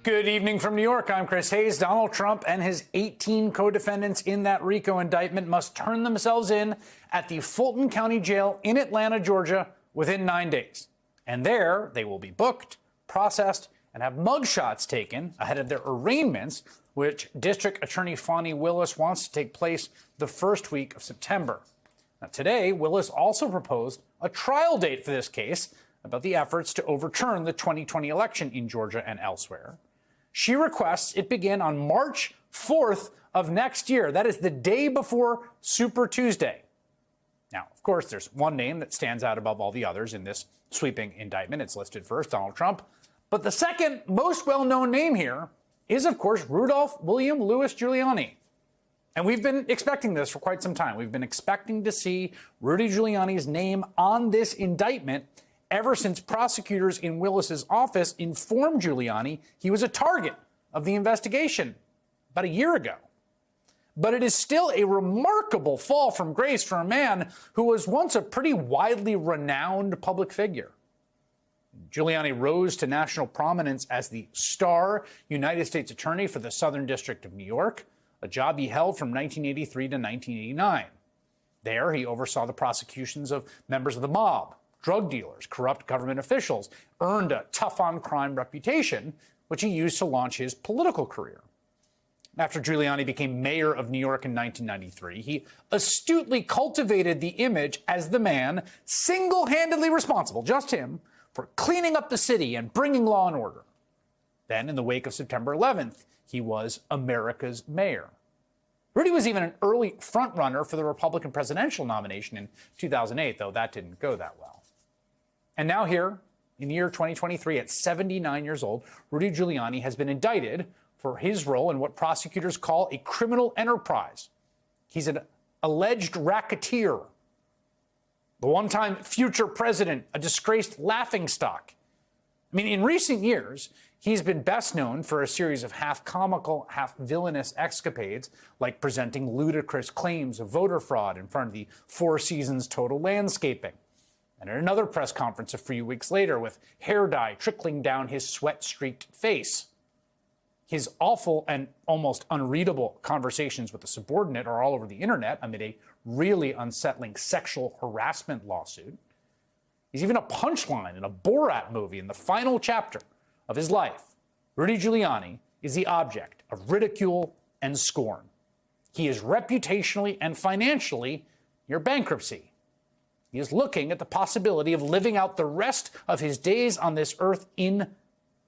Good evening from New York. I'm Chris Hayes. Donald Trump and his 18 co-defendants in that RICO indictment must turn themselves in at the Fulton County Jail in Atlanta, Georgia, within 9 days. And there they will be booked, processed, and have mugshots taken ahead of their arraignments, which District Attorney Fani Willis wants to take place the first week of September. Now, today, Willis also proposed a trial date for this case about the efforts to overturn the 2020 election in Georgia and elsewhere. She requests it begin on March 4th of next year. That is the day before Super Tuesday. Now, of course, there's one name that stands out above all the others in this sweeping indictment. It's listed first, Donald Trump. But the second most well-known name here is, of course, Rudolph William Louis Giuliani. And we've been expecting this for quite some time. We've been expecting to see Rudy Giuliani's name on this indictment ever since prosecutors in Willis's office informed Giuliani he was a target of the investigation about a year ago. But it is still a remarkable fall from grace for a man who was once a pretty widely renowned public figure. Giuliani rose to national prominence as the star United States Attorney for the Southern District of New York, a job he held from 1983 to 1989. There, he oversaw the prosecutions of members of the mob, drug dealers, corrupt government officials, earned a tough-on-crime reputation, which he used to launch his political career. After Giuliani became mayor of New York in 1993, he astutely cultivated the image as the man single-handedly responsible, just him, for cleaning up the city and bringing law and order. Then, in the wake of September 11th, he was America's mayor. Rudy was even an early front-runner for the Republican presidential nomination in 2008, though that didn't go that well. And now here, in the year 2023, at 79 years old, Rudy Giuliani has been indicted for his role in what prosecutors call a criminal enterprise. He's an alleged racketeer, the one-time future president, a disgraced laughingstock. I mean, in recent years, he's been best known for a series of half-comical, half-villainous escapades, like presenting ludicrous claims of voter fraud in front of the Four Seasons Total Landscaping. And at another press conference a few weeks later with hair dye trickling down his sweat-streaked face. His awful and almost unreadable conversations with a subordinate are all over the internet amid a really unsettling sexual harassment lawsuit. He's even a punchline in a Borat movie in the final chapter of his life. Rudy Giuliani is the object of ridicule and scorn. He is reputationally and financially near bankruptcy. He is looking at the possibility of living out the rest of his days on this earth in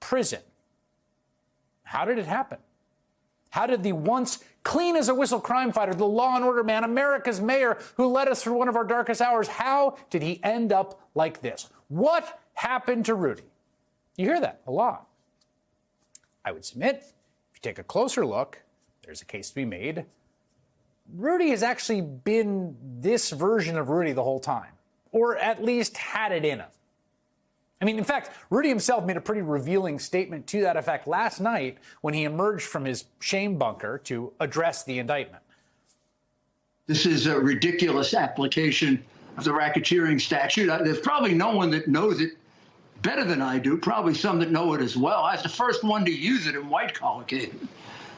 prison. How did it happen? How did the once clean as a whistle crime fighter, the law and order man, America's mayor, who led us through one of our darkest hours, how did he end up like this? What happened to Rudy? You hear that a lot. I would submit, if you take a closer look, there's a case to be made. Rudy has actually been this version of Rudy the whole time, or at least had it in him. I mean, in fact, Rudy himself made a pretty revealing statement to that effect last night when he emerged from his shame bunker to address the indictment. This is a ridiculous application of the racketeering statute. There's probably no one that knows it better than I do, probably some that know it as well. I was the first one to use it in white-collar cases.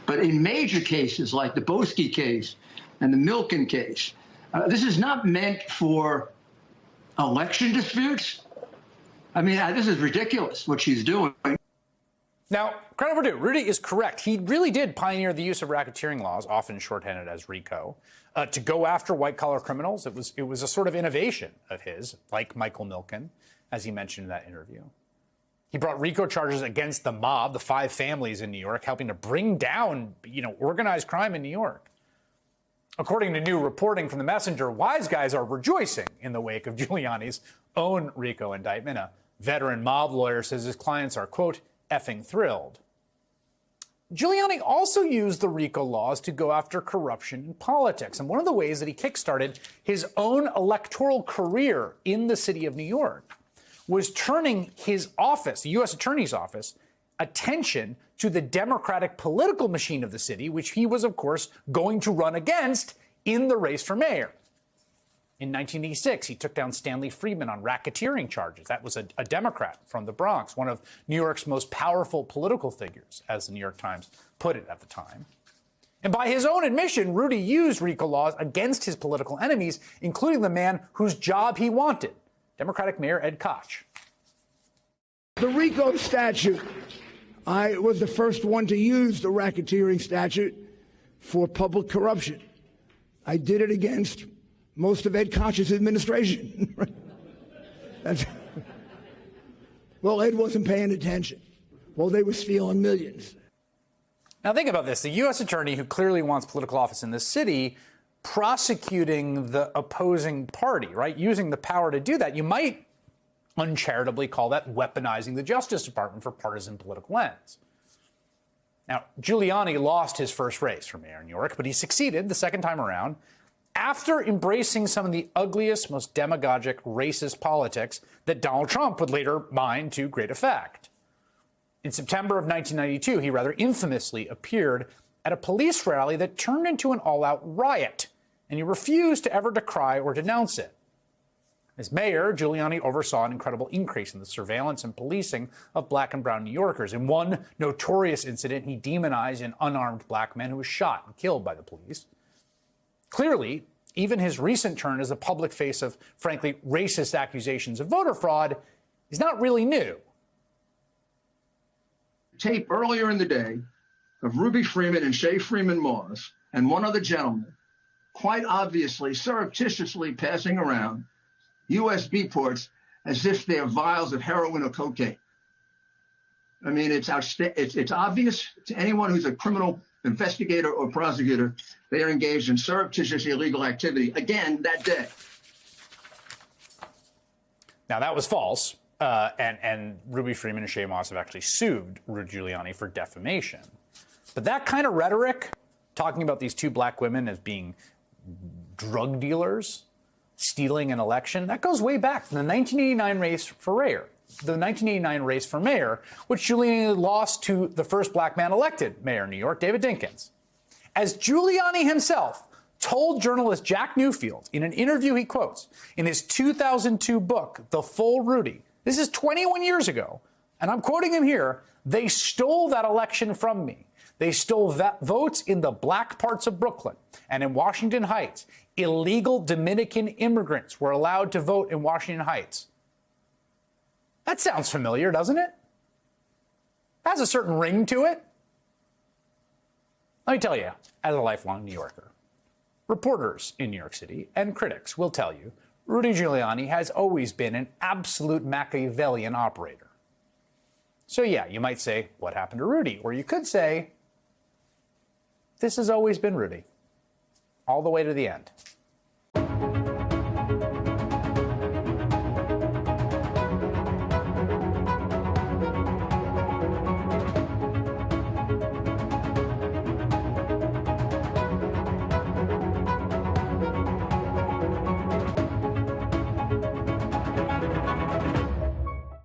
But in major cases like the Boesky case and the Milken case, this is not meant for election disputes. I mean, this is ridiculous what she's doing. Now, credit where due, Rudy is correct. He really did pioneer the use of racketeering laws, often shorthanded as RICO, to go after white-collar criminals. It was a sort of innovation of his, like Michael Milken, as he mentioned in that interview. He brought RICO charges against the mob, the five families in New York, helping to bring down, organized crime in New York. According to new reporting from The Messenger, wise guys are rejoicing in the wake of Giuliani's own RICO indictment. A veteran mob lawyer says his clients are, quote, effing thrilled. Giuliani also used the RICO laws to go after corruption in politics. And one of the ways that he kickstarted his own electoral career in the city of New York was turning his office, the U.S. Attorney's Office, attention to the Democratic political machine of the city, which he was, of course, going to run against in the race for mayor. In 1986, he took down Stanley Friedman on racketeering charges. That was a Democrat from the Bronx, one of New York's most powerful political figures, as the New York Times put it at the time. And by his own admission, Rudy used RICO laws against his political enemies, including the man whose job he wanted, Democratic Mayor Ed Koch. The RICO statute, I was the first one to use the racketeering statute for public corruption. I did it against most of Ed Koch's administration. Well, Ed wasn't paying attention. Well, they were stealing millions. Now think about this. The U.S. attorney who clearly wants political office in this city prosecuting the opposing party, right? Using the power to do that. You might uncharitably call that weaponizing the Justice Department for partisan political ends. Now, Giuliani lost his first race for mayor in New York, but he succeeded the second time around after embracing some of the ugliest, most demagogic, racist politics that Donald Trump would later mine to great effect. In September of 1992, he rather infamously appeared at a police rally that turned into an all-out riot, and he refused to ever decry or denounce it. As mayor, Giuliani oversaw an incredible increase in the surveillance and policing of black and brown New Yorkers. In one notorious incident, he demonized an unarmed black man who was shot and killed by the police. Clearly, even his recent turn as a public face of, frankly, racist accusations of voter fraud is not really new. Tape earlier in the day of Ruby Freeman and Shay Freeman Moss and one other gentleman quite obviously surreptitiously passing around USB ports as if they're vials of heroin or cocaine. I mean, it's obvious to anyone who's a criminal investigator or prosecutor, they are engaged in surreptitious illegal activity again that day. Now, that was false. And Ruby Freeman and Shay Moss have actually sued Rudy Giuliani for defamation. But that kind of rhetoric, talking about these two black women as being drug dealers, stealing an election, that goes way back to the 1989 race for mayor. The 1989 race for mayor, which Giuliani lost to the first black man elected mayor in New York, David Dinkins. As Giuliani himself told journalist Jack Newfield in an interview he quotes in his 2002 book, The Full Rudy, this is 21 years ago, and I'm quoting him here, they stole that election from me. They stole votes in the black parts of Brooklyn and in Washington Heights. Illegal Dominican immigrants were allowed to vote in Washington Heights. That sounds familiar, doesn't it? Has a certain ring to it. Let me tell you, as a lifelong New Yorker, reporters in New York City and critics will tell you Rudy Giuliani has always been an absolute Machiavellian operator. So yeah, you might say, what happened to Rudy? Or you could say, this has always been Rudy, all the way to the end.